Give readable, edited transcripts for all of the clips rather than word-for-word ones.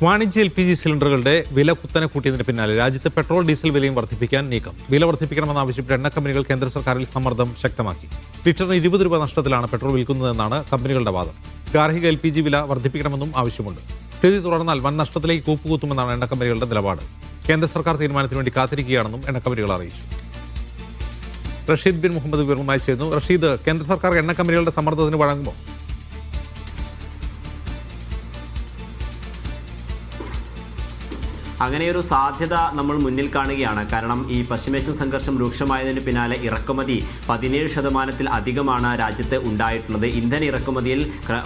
വാണിജ്യ LPG സിലിണ്ടറുകളുടെ വില കുത്തനെ കൂട്ടിയതിന് പിന്നാലെ രാജ്യത്ത് പെട്രോൾ ഡീസൽ വിലയും വർദ്ധിപ്പിക്കാൻ നീക്കം. വില വർദ്ധിപ്പിക്കണമെന്നാവശ്യപ്പെട്ട് എണ്ണ കമ്പനികൾ കേന്ദ്ര സർക്കാരിൽ സമ്മർദ്ദം ശക്തമാക്കി. ലിറ്ററിന് 20 രൂപ നഷ്ടത്തിലാണ് പെട്രോൾ വിൽക്കുന്നതെന്നാണ് കമ്പനികളുടെ വാദം. ഗാർഹിക LPG വില വർദ്ധിപ്പിക്കണമെന്നും ആവശ്യമുണ്ട്. സ്ഥിതി തുടർന്നാൽ വൻ നഷ്ടത്തിലേക്ക് കൂപ്പുകുത്തുമെന്നാണ് എണ്ണ കമ്പനികളുടെ നിലപാട്. കേന്ദ്ര സർക്കാർ തീരുമാനത്തിന് വേണ്ടി കാത്തിരിക്കുകയാണെന്നും എണ്ണ കമ്പനികൾ അറിയിച്ചു. റഷീദ് ബിൻ മുഹമ്മദ് വിവരവുമായി ചേരുന്നു. റഷീദ്, കേന്ദ്ര സർക്കാർ എണ്ണ കമ്പനികളുടെ സമ്മർദ്ദത്തിന് വഴങ്ങുമോ? അങ്ങനെയൊരു സാധ്യത നമ്മൾ മുന്നിൽ കാണുകയാണ്. കാരണം ഈ പശ്ചിമേഷ്യൻ സംഘർഷം രൂക്ഷമായതിന് പിന്നാലെ ഇറക്കുമതി 17% അധികമാണ് രാജ്യത്ത് ഉണ്ടായിട്ടുള്ളത്. ഇന്ധന ഇറക്കുമതിയിൽ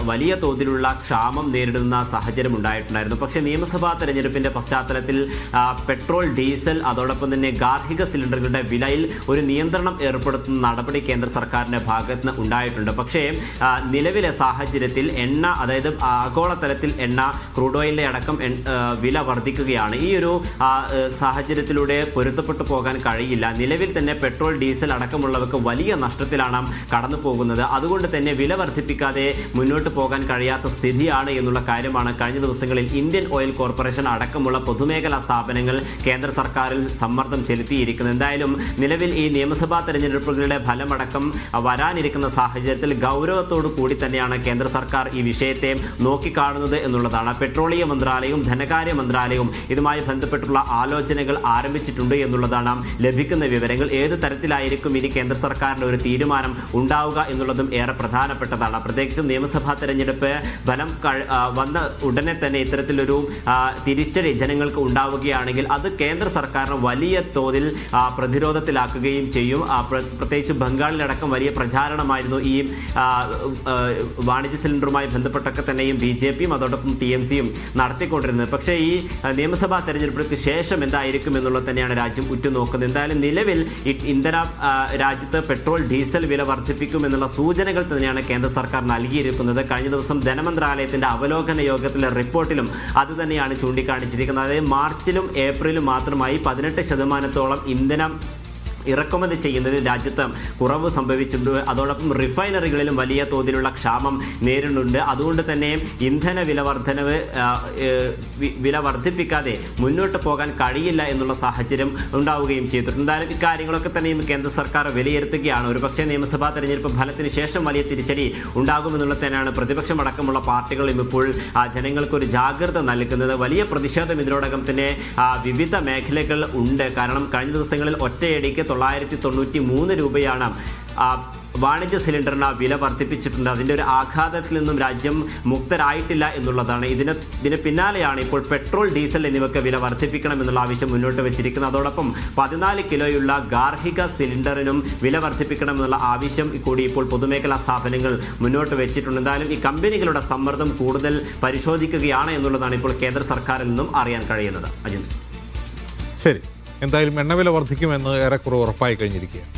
വലിയ തോതിലുള്ള ക്ഷാമം നേരിടുന്ന സാഹചര്യം ഉണ്ടായിട്ടുണ്ടായിരുന്നു. പക്ഷേ നിയമസഭാ തെരഞ്ഞെടുപ്പിന്റെ പശ്ചാത്തലത്തിൽ പെട്രോൾ, ഡീസൽ, അതോടൊപ്പം തന്നെ ഗാർഹിക സിലിണ്ടറുകളുടെ വിലയിൽ ഒരു നിയന്ത്രണം ഏർപ്പെടുത്തുന്ന നടപടി കേന്ദ്ര സർക്കാരിന്റെ ഭാഗത്ത് നിന്ന് ഉണ്ടായിട്ടുണ്ട്. പക്ഷേ നിലവിലെ സാഹചര്യത്തിൽ എണ്ണ, അതായത് ആഗോളതലത്തിൽ എണ്ണ, ക്രൂഡ് ഓയിലിന്റെ അടക്കം വില വർദ്ധിക്കുകയാണ്. ഈ ഒരു സാഹചര്യത്തിലൂടെ പൊരുത്തപ്പെട്ടു പോകാൻ കഴിയില്ല. നിലവിൽ തന്നെ പെട്രോൾ, ഡീസൽ അടക്കമുള്ളവർക്ക് വലിയ നഷ്ടത്തിലാണ് കടന്നു പോകുന്നത്. അതുകൊണ്ട് തന്നെ വില വർദ്ധിപ്പിക്കാതെ മുന്നോട്ട് പോകാൻ കഴിയാത്ത സ്ഥിതിയാണ് എന്നുള്ള കാര്യമാണ് കഴിഞ്ഞ ദിവസങ്ങളിൽ ഇന്ത്യൻ ഓയിൽ കോർപ്പറേഷൻ അടക്കമുള്ള പൊതുമേഖലാ സ്ഥാപനങ്ങൾ കേന്ദ്ര സർക്കാരിൽ സമ്മർദ്ദം ചെലുത്തിയിരിക്കുന്നത്. എന്തായാലും നിലവിൽ ഈ നിയമസഭാ തെരഞ്ഞെടുപ്പുകളുടെ ഫലമടക്കം വരാനിരിക്കുന്ന സാഹചര്യത്തിൽ ഗൗരവത്തോടു കൂടി തന്നെയാണ് കേന്ദ്ര സർക്കാർ ഈ വിഷയത്തെ നോക്കിക്കാണുന്നത് എന്നുള്ളതാണ്. പെട്രോളിയം മന്ത്രാലയവും ധനകാര്യ മന്ത്രാലയവും ഇതുമായി ബന്ധപ്പെട്ടുള്ള ആലോചനകൾ ആരംഭിച്ചിട്ടുണ്ട് എന്നുള്ളതാണ് ലഭിക്കുന്ന വിവരങ്ങൾ. ഏത് തരത്തിലായിരിക്കും ഇനി കേന്ദ്ര സർക്കാരിന്റെ ഒരു തീരുമാനം ഉണ്ടാവുക എന്നുള്ളതും ഏറെ പ്രധാനപ്പെട്ടതാണ്. പ്രത്യേകിച്ചും നിയമസഭാ തെരഞ്ഞെടുപ്പ് ഫലം വന്ന ഉടനെ തന്നെ ഇത്തരത്തിലൊരു തിരിച്ചടി ജനങ്ങൾക്ക് ഉണ്ടാവുകയാണെങ്കിൽ അത് കേന്ദ്ര സർക്കാരിനെ വലിയ തോതിൽ പ്രതിരോധത്തിലാക്കുകയും ചെയ്യും. പ്രത്യേകിച്ച് ബംഗാളിലടക്കം വലിയ പ്രചാരണമായിരുന്നു ഈ വാണിജ്യ സിലിണ്ടറുമായി ബന്ധപ്പെട്ടൊക്കെ തന്നെയും BJPയും അതോടൊപ്പം TMCയും നടത്തിക്കൊണ്ടിരുന്നത്. പക്ഷേ ഈ നിയമസഭാ തെരഞ്ഞെടുപ്പിന് ശേഷം എന്തായിരിക്കും എന്നുള്ളത് തന്നെയാണ് രാജ്യം ഉറ്റുനോക്കുന്നത്. എന്തായാലും നിലവിൽ ഇന്ധന രാജ്യത്ത് പെട്രോൾ, ഡീസൽ വില വർദ്ധിപ്പിക്കുമെന്നുള്ള സൂചനകൾ തന്നെയാണ് കേന്ദ്ര സർക്കാർ നൽകിയിരിക്കുന്നത്. കഴിഞ്ഞ ദിവസം ധനമന്ത്രാലയത്തിന്റെ അവലോകന യോഗത്തിലെ റിപ്പോർട്ടിലും അത് തന്നെയാണ് ചൂണ്ടിക്കാണിച്ചിരിക്കുന്നത്. അതായത് മാർച്ചിലും ഏപ്രിലും മാത്രമായി 18% ഇന്ധനം ഇറക്കുമതി ചെയ്യുന്നതിൽ രാജ്യത്ത് കുറവ് സംഭവിച്ചിട്ടുണ്ട്. അതോടൊപ്പം റിഫൈനറികളിലും വലിയ തോതിലുള്ള ക്ഷാമം നേരിടുന്നുണ്ട്. അതുകൊണ്ട് തന്നെ ഇന്ധന വില വർദ്ധിപ്പിക്കാതെ മുന്നോട്ട് പോകാൻ കഴിയില്ല എന്നുള്ള സാഹചര്യം ഉണ്ടാവുകയും ചെയ്തിട്ടുണ്ട്. എന്തായാലും ഇക്കാര്യങ്ങളൊക്കെ തന്നെയും കേന്ദ്ര സർക്കാർ വിലയിരുത്തുകയാണ്. ഒരുപക്ഷെ നിയമസഭാ തെരഞ്ഞെടുപ്പ് ഫലത്തിന് ശേഷം വലിയ തിരിച്ചടി ഉണ്ടാകുമെന്നുള്ളത് തന്നെയാണ് പ്രതിപക്ഷം അടക്കമുള്ള പാർട്ടികളും ഇപ്പോൾ ജനങ്ങൾക്കൊരു ജാഗ്രത നൽകുന്നത്. വലിയ പ്രതിഷേധം ഇതിനോടകം തന്നെ വിവിധ മേഖലകൾ ഉണ്ട്. കാരണം കഴിഞ്ഞ ദിവസങ്ങളിൽ ഒറ്റയടിക്ക് 993 രൂപയാണ് വാണിജ്യ സിലിണ്ടറിന് വില വർദ്ധിപ്പിച്ചിട്ടുണ്ട്. അതിൻ്റെ ഒരു ആഘാതത്തിൽ നിന്നും രാജ്യം മുക്തരായിട്ടില്ല എന്നുള്ളതാണ്. ഇതിന് പിന്നാലെയാണ് ഇപ്പോൾ പെട്രോൾ, ഡീസൽ എന്നിവയ്ക്ക് വില വർദ്ധിപ്പിക്കണം എന്നുള്ള ആവശ്യം മുന്നോട്ട് വെച്ചിരിക്കുന്നത്. അതോടൊപ്പം 14 കിലോയുള്ള ഗാർഹിക സിലിണ്ടറിനും വില വർദ്ധിപ്പിക്കണം എന്നുള്ള ആവശ്യം കൂടി ഇപ്പോൾ പൊതുമേഖലാ സ്ഥാപനങ്ങൾ മുന്നോട്ട് വെച്ചിട്ടുണ്ട്. എന്തായാലും ഈ കമ്പനികളുടെ സമ്മർദ്ദം കൂടുതൽ പരിശോധിക്കുകയാണ് എന്നുള്ളതാണ് ഇപ്പോൾ കേന്ദ്ര സർക്കാരിൽ നിന്നും അറിയാൻ കഴിയുന്നത്. അജിംസ്, ശരി, എന്തായാലും എണ്ണവില വർദ്ധിക്കുമെന്ന് ഏറെക്കുറെ ഉറപ്പായി കഴിഞ്ഞിരിക്കുകയാണ്.